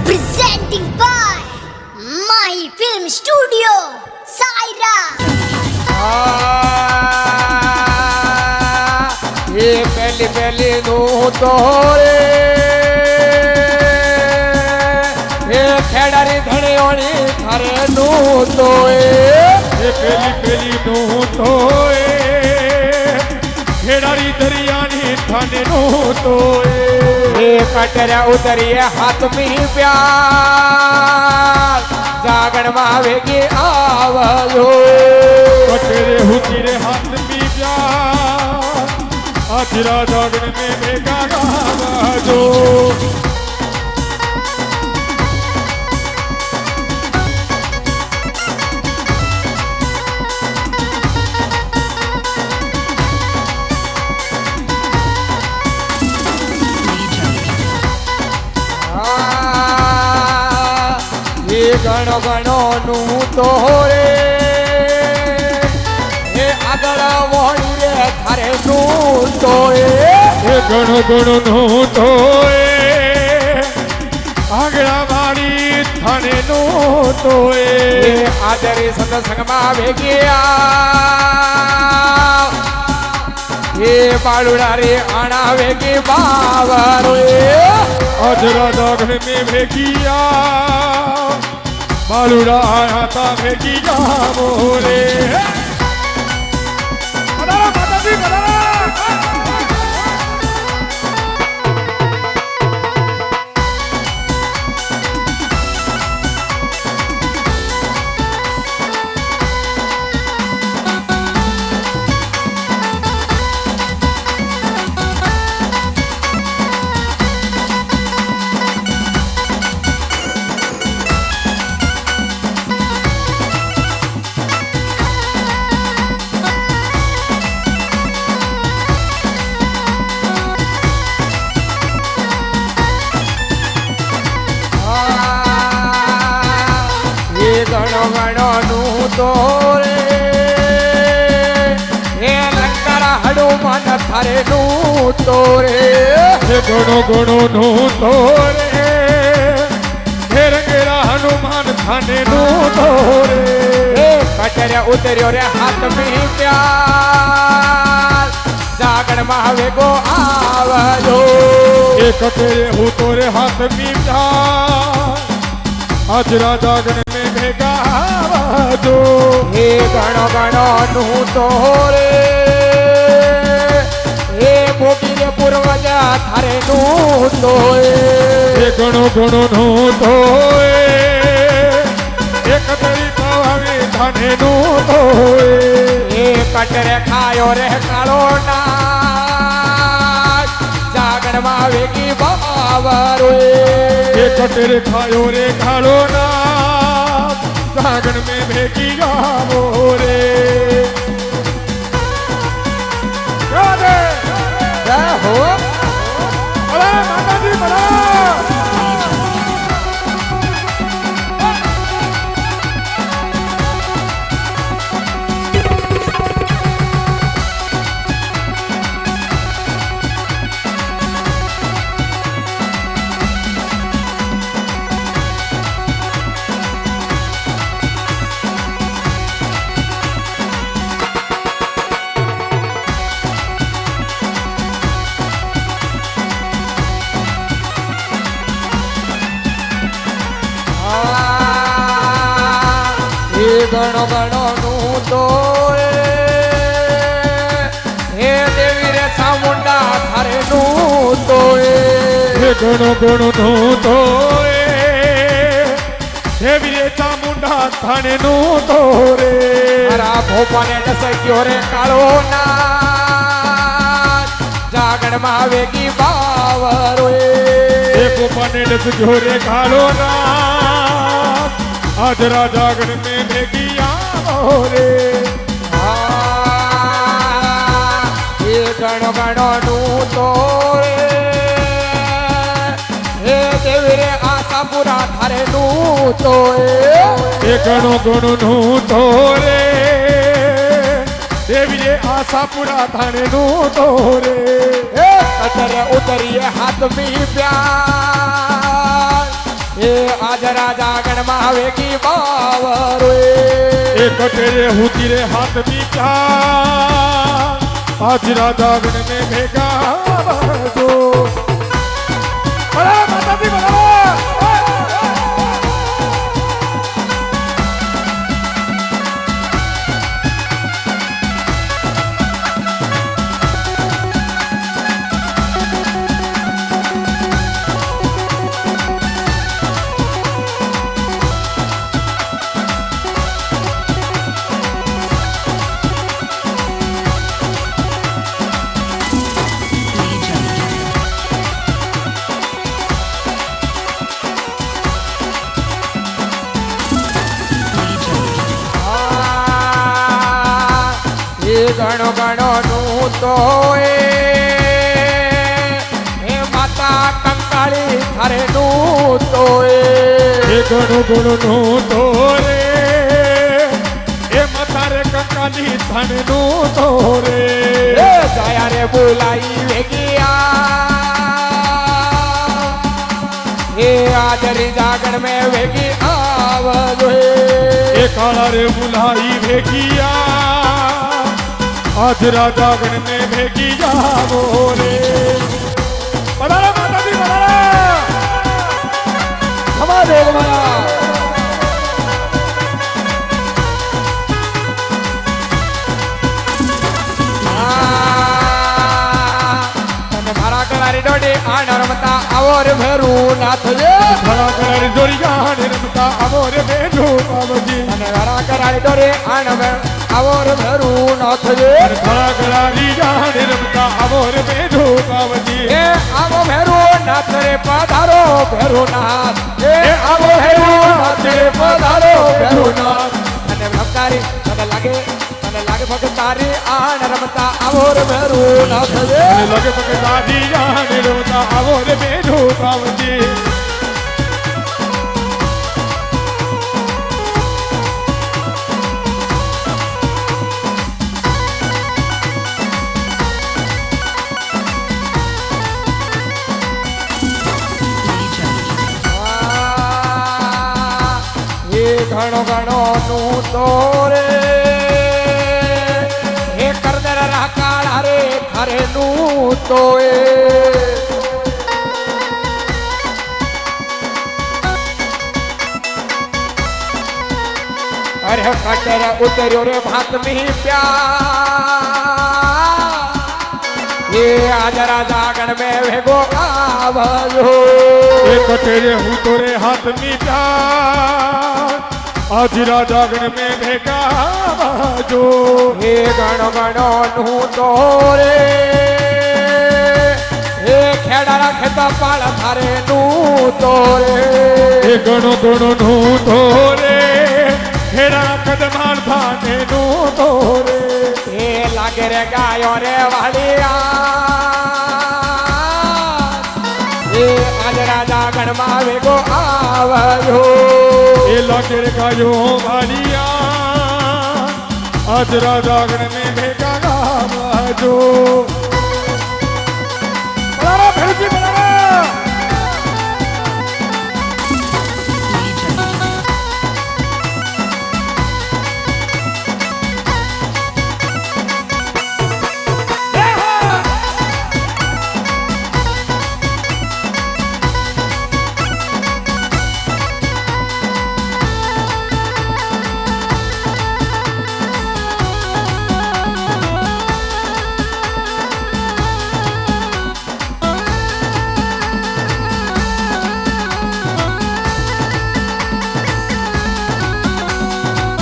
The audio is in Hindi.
presenting by My Film Studio, Saira. ये पहली पहली नू तोरे ये खेड़ारी धड़ियोनी थारे नू तोए ये पहली पहली नू तोए खेड़ारी दरियानी थाने नू तोए ये कटरा उतरिए हाथ में प्यार जागण मावेगी आवलो कटरे हुतीरे हाथ में प्यार आजरा जागण में बेगा गावाजो गणो गणो नू तोरे हे आगळ वोणी रे थारे नू तोए हे गणो गणो नू तोए आगळा वाड़ी थाने नू तोए हे आदरे सत्संग मा भेगिया हे बाळुडा रे आना वेगी बावरोए अजरा दागण में भेगिया बालुड़ा आया था भेगिया मोरे गणो गणो नू तोरे हे लंकर हनुमान थारे नू तोरे हे गणो गणो नू तोरे हे रंगेरा हनुमान थाने नू तोरे हे कटरे उतरियो रे हाथ में प्यार जागण मावे गो आवलो हे कटरे हु तोरे हाथ में प्यार आजरा जागण में भेगा आवाजो हे गणो गणो नू तोरे हे मोगी रे पूर्वजा थारे नू तोए हे गणो गणो नू तोए एक तरी पावे थाने नू तोए हे कटरे खायो रे कालो नाग जागण मावेगी बावरोए हे कटरे खायो रे कालो नाग जागण में भेगी गावो रे राधे जय हो अरे माता जी बड़ा गणो गणो नू तोए हे देवी रे चामुंडा थारे नू तोए हे गणो गणो नू तोए देवी रे चामुंडा थाने नू तोरे हरा भोपाने डसक्यो रे काळो नाग जागण मावेगी बावरोए हे भोपाने डसक्यो रे काळो नाग आजरा जागण में भेगिया मोरे हे गणो गणो नू तोरे हे देवी रे आशापुरा थारे नू तोए हे गणो गणो नू तोरे देवी रे आशापुरा थाने नू तोरे कटरे उतरिए हाथ में प्यार हे હાજરા જાગણ માં વેગી બાવરો एक तेरे होती रे हाथ में क्या आज राजा गण में भेगा जो बड़ा माता जी बड़ा ગણો ગણો નું તો એ માતા કંકાળી થારે નું તો એ ગણો ગણો નું તો રે એ મતારે કંકાલી થાને નું તો રે એ દયા રે બોલાઈ વેગિયા એ આદરી જાગણ મે વેગી આવજો એ કાળા રે બુલાઈ ભેગિયા आज राजा गण में भेगी जावो रे पधारा माता जी पधारा हमारे माया तने मारा कलारी डोडी आण रमता आवो रे भरू नाथ जे भरा करारी डोरिया ने रमता आवो रे बेडो बाबूजी तने मारा कलारी डोडी आण आवो रे भरू नाथ जे भरा करारी ने रमता आवो रे बेडो बाबूजी ए आवो भरू नाथ रे पधारो भरू नाथ ए आवो भरू नाथ रे पधारो भरू नाथ तने भक्तारी तने लागे भक्तारी आण रमता आवो रे भरू नाथ जे लगे भक्तारी ने रमता आवो रे बेडो बाबूजी ઘણો ઘણો નું તો રે હે કરદર કાળા રે ખરે નું તો અરે કટર ઉતર્યો રે ભાત મી પ્યાર ये आज राजा गण में भेगो आवજો એ કટેરે હું તોરે હાથ में प्यार आज राजा गण में भेगा जो हे गण गणो નું તો રે હે ખેડા રાખે તો પાળ થારે નું તો રે એ ગણો ગણો નું તો રે હેરા કદમાન ભાને નું તો રે એ લાગે રે ગાયો રે વાળિયા એ આજ રાજા ગણ માં ભેગો આવજો એ લાગે રે ગાયો વાલિયા आज राजा गण में भेगा जो